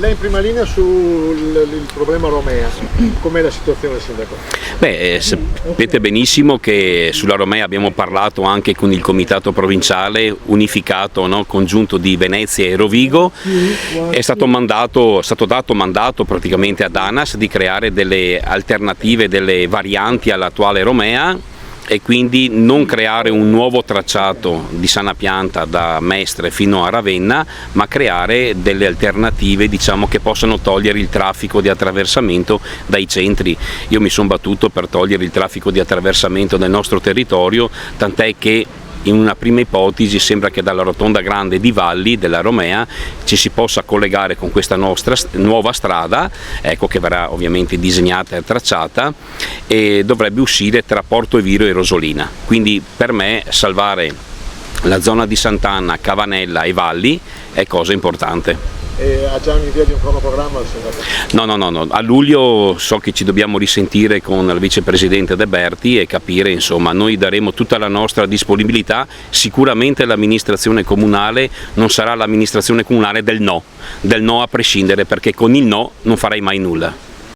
Lei in prima linea sul problema Romea, com'è la situazione, sindaco? Beh, sapete benissimo che sulla Romea abbiamo parlato anche con il comitato provinciale unificato, no, congiunto di Venezia e Rovigo. È stato dato mandato praticamente ad ANAS di creare delle alternative, delle varianti all'attuale Romea, e quindi non creare un nuovo tracciato di sana pianta da Mestre fino a Ravenna, ma creare delle alternative, diciamo, che possano togliere il traffico di attraversamento dai centri. Io mi sono battuto per togliere il traffico di attraversamento del nostro territorio, tant'è che in una prima ipotesi sembra che dalla rotonda grande di Valli della Romea ci si possa collegare con questa nostra nuova strada, ecco, che verrà ovviamente disegnata e tracciata, e dovrebbe uscire tra Porto Eviro e Rosolina. Quindi per me salvare la zona di Sant'Anna, Cavanella e Valli è cosa importante. E ha già un'idea di un cronoprogramma il sindaco? No, a luglio so che ci dobbiamo risentire con il vicepresidente De Berti e capire, insomma, noi daremo tutta la nostra disponibilità. Sicuramente l'amministrazione comunale non sarà l'amministrazione comunale del no a prescindere, perché con il no non farai mai nulla.